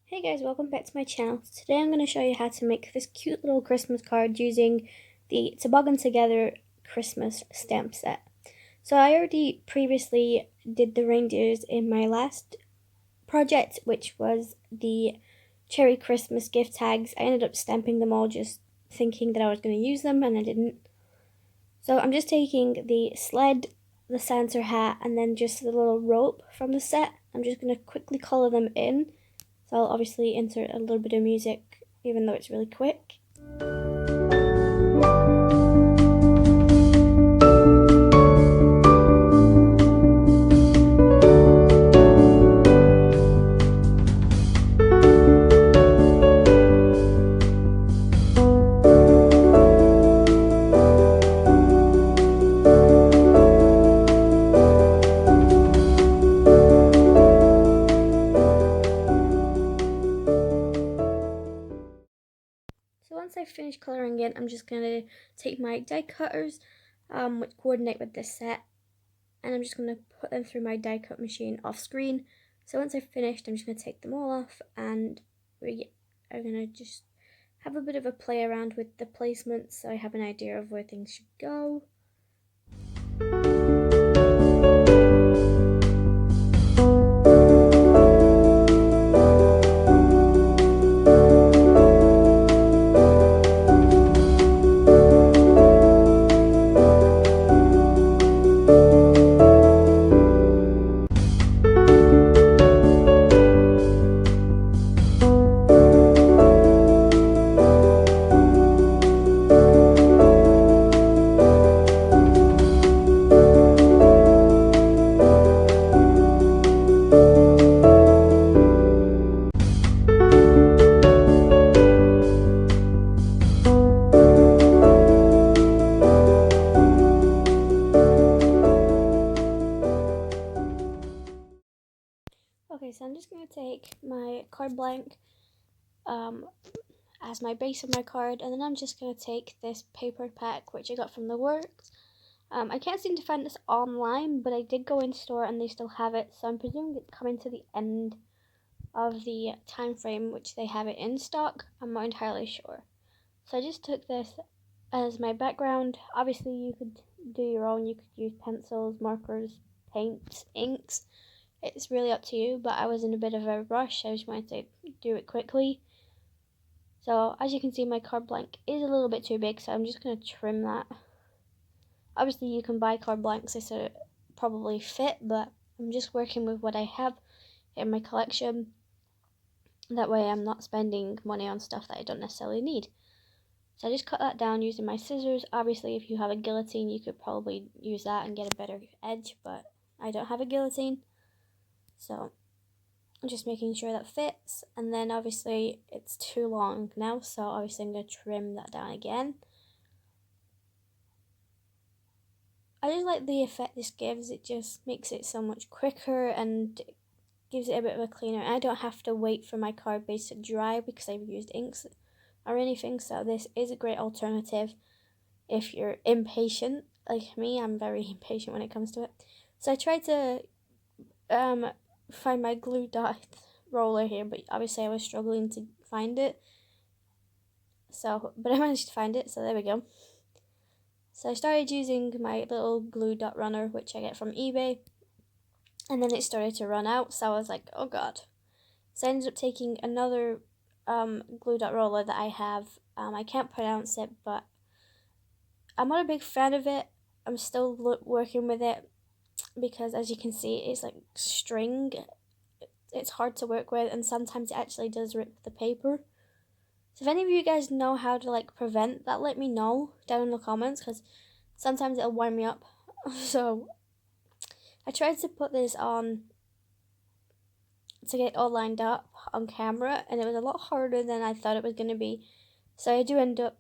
Hey guys, welcome back to my channel. Today I'm going to show you how to make this cute little Christmas card using the Toboggan Together Christmas stamp set. So I already previously did the reindeers in my last project, which was the cherry Christmas gift tags. I ended up stamping them all just thinking that I was going to use them, and I didn't. So I'm just taking the sled, the Santa hat, and then just the little rope from the set. I'm just going to quickly color them in. So I'll obviously insert a little bit of music, even though it's really quick. So once I've finished colouring in, I'm just going to take my die cutters, which coordinate with this set, and I'm just going to put them through my die cut machine off screen. So once I've finished, I'm just going to take them all off, and we are going to just have a bit of a play around with the placements so I have an idea of where things should go. Okay, so I'm just going to take my card blank as my base of my card, and then I'm just going to take this paper pack, which I got from the works. I can't seem to find this online, but I did go in store and they still have it, so I'm presuming it's coming to the end of the time frame which they have it in stock. I'm not entirely sure. So I just took this as my background. Obviously you could do your own, you could use pencils, markers, paints, inks. It's really up to you, but I was in a bit of a rush. I just wanted to do it quickly. So as you can see, my card blank is a little bit too big, so I'm just going to trim that. Obviously you can buy card blanks, so it probably fit, but I'm just working with what I have in my collection. That way I'm not spending money on stuff that I don't necessarily need. So I just cut that down using my scissors. Obviously if you have a guillotine you could probably use that and get a better edge, but I don't have a guillotine. So I'm just making sure that fits, and then obviously it's too long now, so obviously I'm going to trim that down again. I just like the effect this gives. It just makes it so much quicker and gives it a bit of a cleaner. I don't have to wait for my card base to dry because I've used inks or anything, so this is a great alternative if you're impatient like me. I'm very impatient when it comes to it. So I tried to find my glue dot roller here, but obviously I was struggling to find it. But I managed to find it, so there we go. So I started using my little glue dot runner, which I get from eBay, and then it started to run out, so I was like, oh god. So I ended up taking another glue dot roller that I have. I can't pronounce it, but I'm not a big fan of it. I'm still working with it because, as you can see, it's like string. It's hard to work with, and sometimes it actually does rip the paper. So if any of you guys know how to like prevent that, let me know down in the comments, because sometimes it'll wind me up. So I tried to put this on to get it all lined up on camera, and it was a lot harder than I thought it was going to be. So I do end up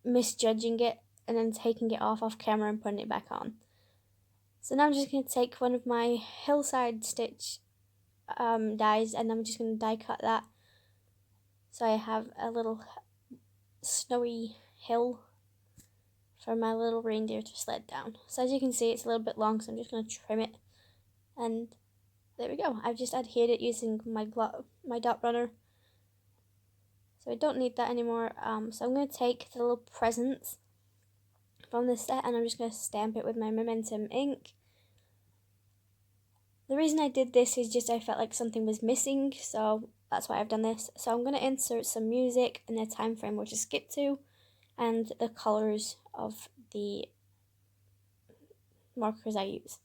misjudging it and then taking it off camera and putting it back on. So now I'm just going to take one of my HILLSIDE stitch dies, and I'm just going to die cut that. So I have a little snowy hill for my little reindeer to sled down. So as you can see, it's a little bit long, so I'm just going to trim it. And there we go. I've just adhered it using my dot runner. So I don't need that anymore. So I'm going to take the little presents from this set and I'm just going to stamp it with my Momentum ink. The reason I did this is just I felt like something was missing, so that's why I've done this. So I'm going to insert some music and the time frame we'll just skip to, and the colours of the markers I use.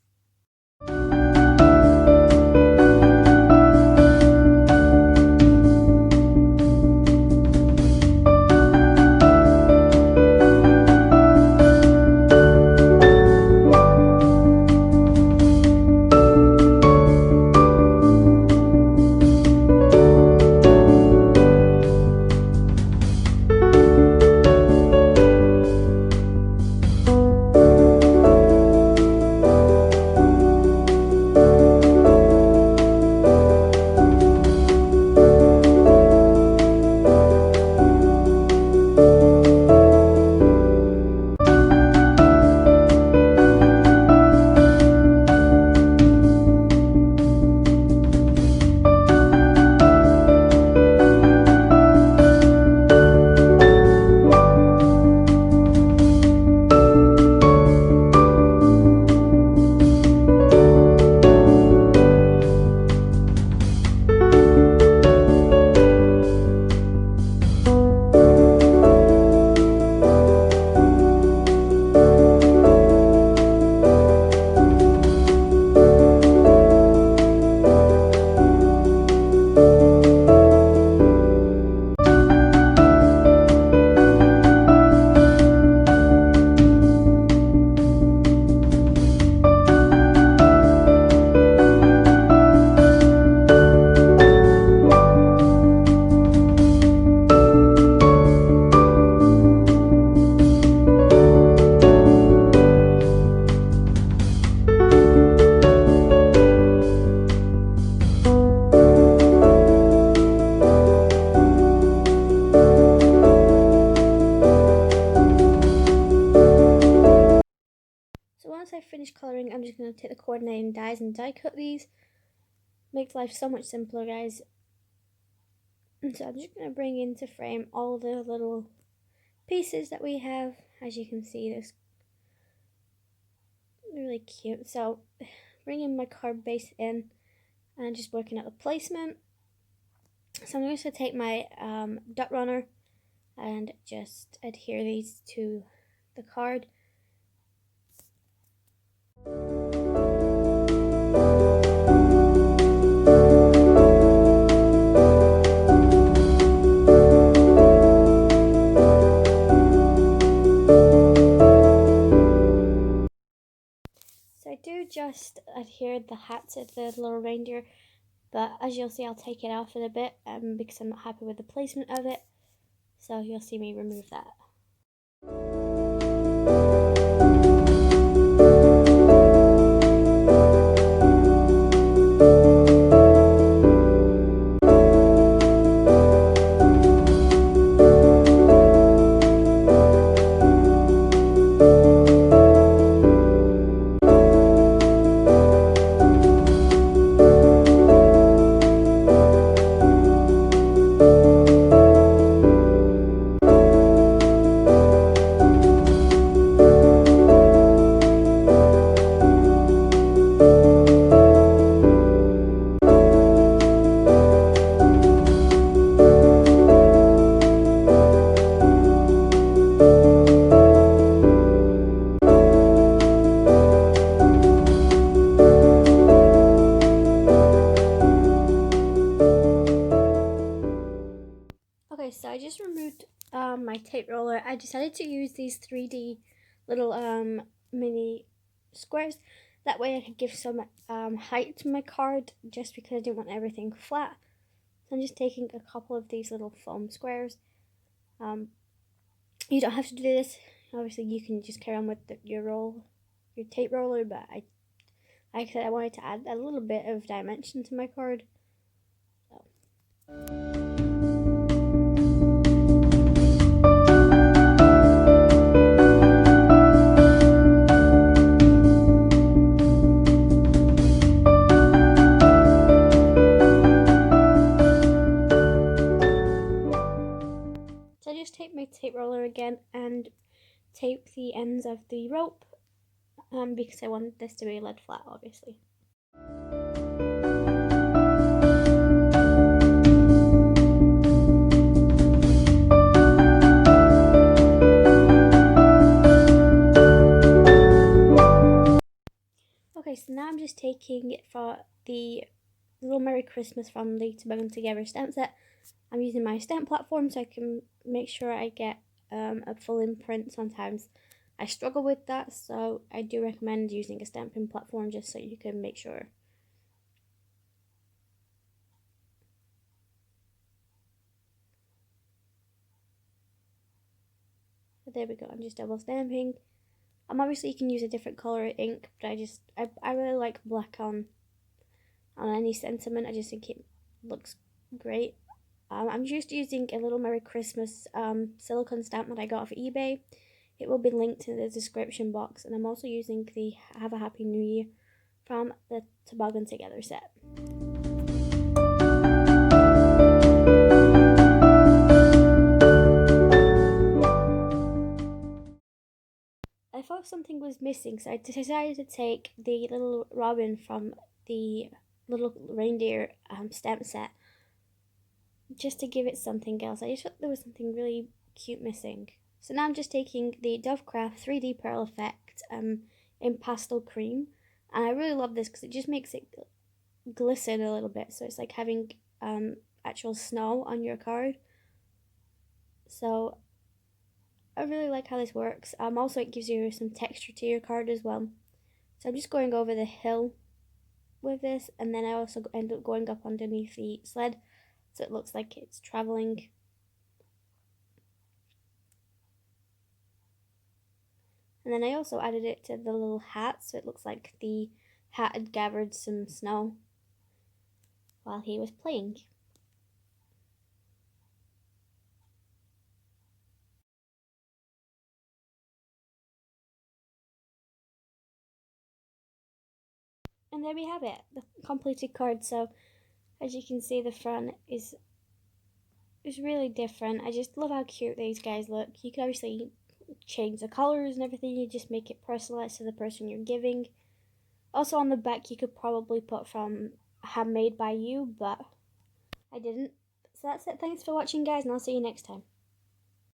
Once I've finished colouring, I'm just going to take the coordinating dies and die cut these. Makes life so much simpler, guys. And so I'm just going to bring into frame all the little pieces that we have. As you can see, this really cute. So bringing my card base in and just working out the placement. So I'm just going to take my dot runner and just adhere these to the card. So I do just adhere the hat to the little reindeer, but as you'll see, I'll take it off in a bit because I'm not happy with the placement of it. So you'll see me remove that. Okay, so I just removed my tape roller. I decided to use these 3D little mini squares. That way I could give some height to my card, just because I didn't want everything flat. So I'm just taking a couple of these little foam squares. You don't have to do this. Obviously, you can just carry on with your tape roller, but like I said, I wanted to add a little bit of dimension to my card. So. my tape roller again and tape the ends of the rope because I want this to be laid flat, obviously. Okay, so now I'm just taking it for the little Merry Christmas from the Toboggan Together stamp set. I'm using my stamp platform so I can make sure I get a full imprint. Sometimes I struggle with that, so I do recommend using a stamping platform just so you can make sure. But there we go, I'm just double stamping. Obviously you can use a different colour ink, but I really like black on any sentiment. I just think it looks great. I'm just using a little Merry Christmas silicone stamp that I got off eBay. It will be linked in the description box, and I'm also using the Have a Happy New Year from the Toboggan Together set. I thought something was missing, so I decided to take the little robin from the little reindeer stamp set just to give it something else. I just thought there was something really cute missing. So now I'm just taking the DOVECRAFT 3D Pearl Effect in pastel cream, and I really love this because it just makes it glisten a little bit, so it's like having actual snow on your card. So I really like how this works. Also it gives you some texture to your card as well. So I'm just going over the hill with this, and then I also end up going up underneath the sled so it looks like it's traveling. And then I also added it to the little hat so it looks like the hat had gathered some snow while he was playing. And there we have it, the completed card. So as you can see, the front is really different. I just love how cute these guys look. You can obviously change the colors and everything. You just make it personalized to the person you're giving. Also on the back you could probably put from handmade by you, but I didn't. So that's it. Thanks for watching, guys, and I'll see you next time.